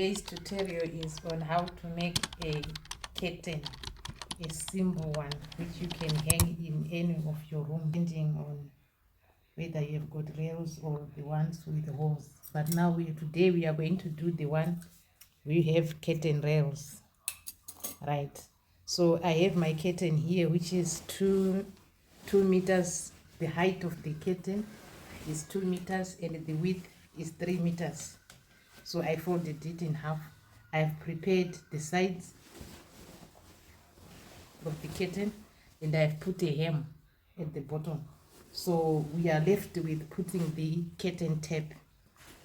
Today's tutorial is on how to make a curtain, a simple one which you can hang in any of your room, depending on whether you have got rails or the ones with holes. But now today we are going to do the one we have curtain rails, right? So I have my curtain here, which is 2 meters. The height of the curtain is 2 meters and the width is 3 meters. So I folded it in half. I've prepared the sides of the curtain and I've put a hem at the bottom. So we are left with putting the curtain tab.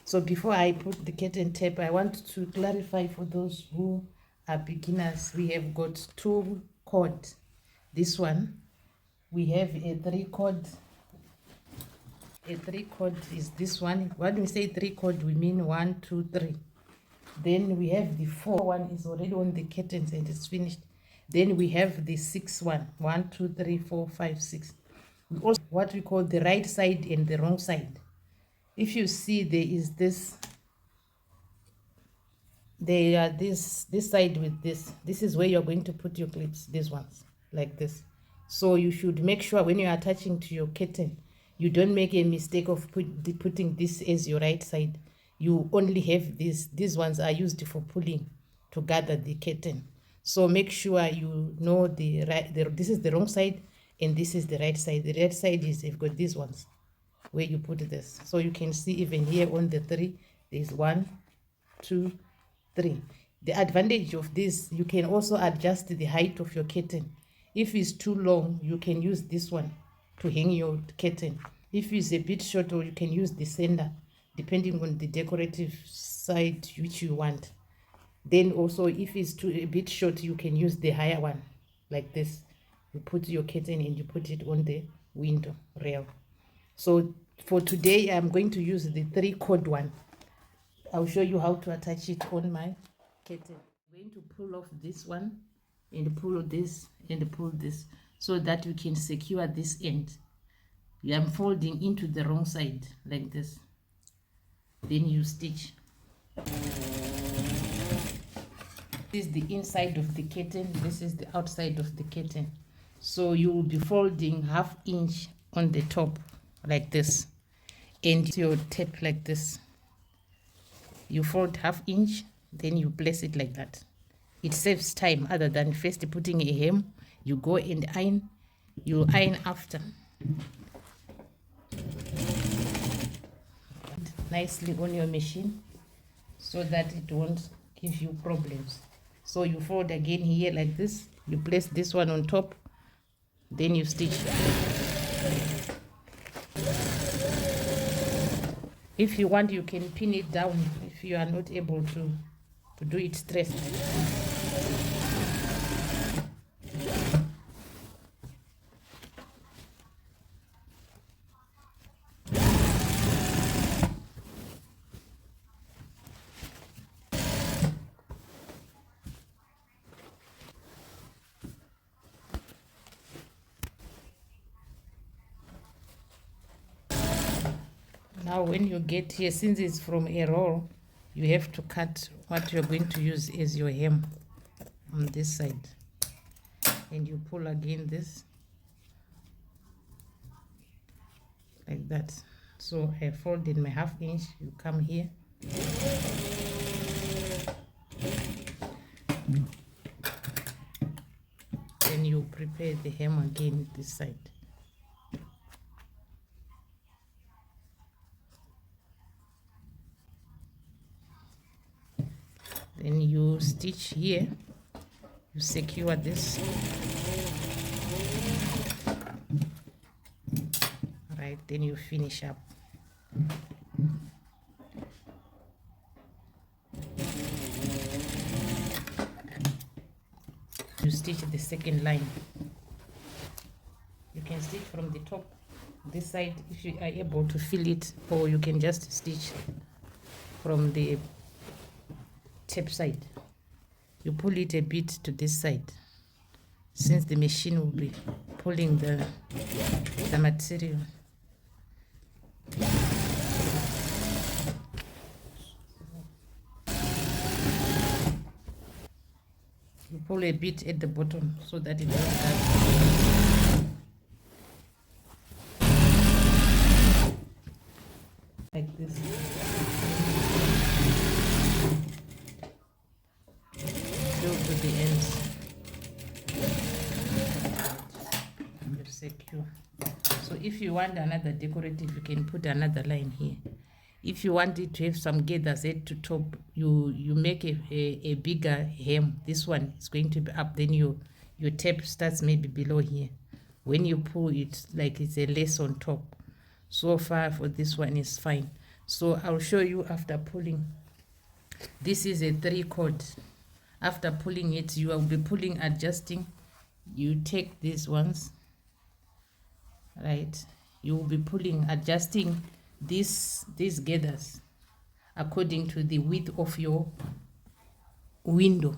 So before I put the curtain tab, I want to clarify for those who are beginners. We have got 2 cord. This one, we have a 3 cord. A 3 cord is this one. When we say 3 cord, we mean 1, 2, 3. Then we have the 4 one is already on the curtains and it's finished. Then we have the 6 one. 1, 2, 3, 4, 5, 6. We also what we call the right side and the wrong side. If you see, there is this. They are this side with this. This is where you're going to put your clips. These ones like this. So you should make sure when you are attaching to your curtain, you don't make a mistake of putting this as your right side. You only have this. These ones are used for pulling to gather the curtain. So make sure you know this is the wrong side and this is the right side. The right side is you've got these ones where you put this. So you can see even here on the 3, there's 1, 2, 3. The advantage of this, you can also adjust the height of your curtain. If it's too long, you can use this one to hang your curtain. If it's a bit shorter, you can use the center, depending on the decorative side which you want. Then also, if it's a bit short, you can use the higher one, like this. You put your curtain and you put it on the window rail. So for today, I'm going to use the 3 cord one. I'll show you how to attach it on my curtain. I'm going to pull off this one and pull this and pull this so that we can secure this end. I'm folding into the wrong side like this. Then you stitch. This is the inside of the curtain. This is the outside of the curtain. So you will be folding 1/2 inch on the top like this. And your tape like this. You fold 1/2 inch, then you place it like that. It saves time other than first putting a hem. You go and iron. You iron after. Nicely on your machine so that it won't give you problems. So you fold again here like this. You place this one on top. Then you stitch. If you want, you can pin it down if you are not able to do it straight. Now when you get here, since it's from a roll, you have to cut what you're going to use as your hem on this side. And you pull again this like that. So I fold in my 1/2 inch, you come here. Then you prepare the hem again this side. Then you stitch here, you secure this. Right, then you finish up. You stitch the second line. You can stitch from the top, this side, if you are able to fill it, or you can just stitch from the tape side. You pull it a bit to this side, since the machine will be pulling the material. You pull a bit at the bottom so that it doesn't like this. Go to the ends. And secure. So if you want another decorative, you can put another line here. If you want it to have some gathers head to top, you make a bigger hem. This one is going to be up, then your tape starts maybe below here. When you pull it, like it's a lace on top. So far for this one is fine. So I'll show you after pulling. This is a 3-cord. After pulling it, you will be pulling, adjusting. You take these ones, right? You will be pulling, adjusting these gathers according to the width of your window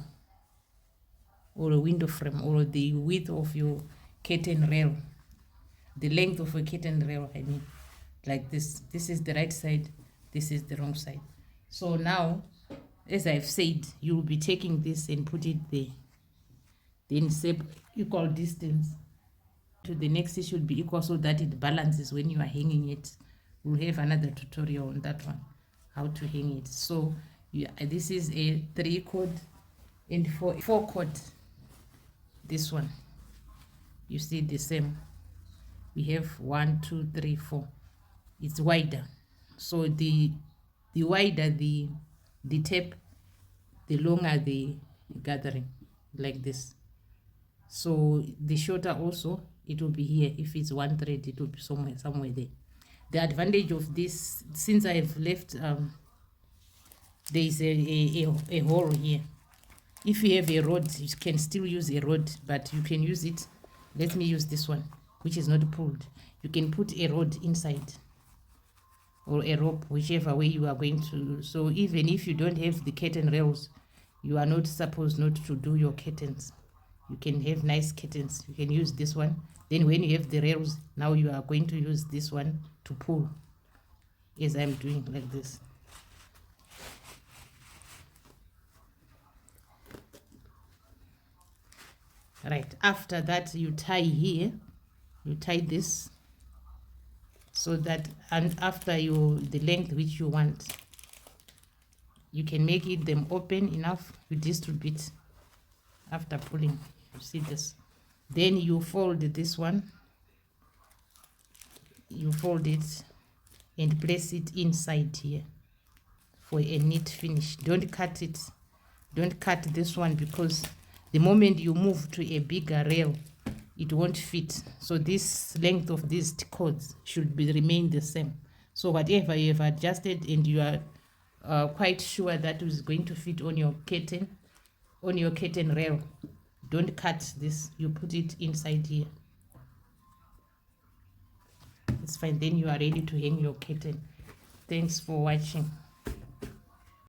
or a window frame, or the width of your curtain rail, the length of a curtain rail, I mean, like this. This is the right side, this is the wrong side. So now, as I've said, you will be taking this and put it there. Then say equal distance to the next, it should be equal so that it balances when you are hanging it. We'll have another tutorial on that one, how to hang it. So this is a 3-cord and 4-cord. This one, you see the same. We have 1, 2, 3, 4. It's wider. So the wider the tape, the longer the gathering, like this. So the shorter also, it will be here. If it's 1 thread, it will be somewhere there. The advantage of this, since I've left, there is a hole here. If you have a rod, you can still use a rod, but you can use it. Let me use this one, which is not pulled. You can put a rod inside, or a rope, whichever way you are going to. So even if you don't have the curtain rails, you are not supposed not to do your curtains. You can have nice curtains. You can use this one. Then when you have the rails, now you are going to use this one to pull, as I'm doing like this. Right, after that you tie here, you tie this so that, and after the length which you want, you can make them open enough. You distribute after pulling. You see this, then you fold this one, you fold it and place it inside here for a neat finish. Don't cut it, don't cut this one, because the moment you move to a bigger rail, it won't fit. So this length of these cords should remain the same. So whatever you have adjusted and you are quite sure that is going to fit on your curtain rail, don't cut this. You put it inside here. It's fine. Then you are ready to hang your curtain. Thanks for watching.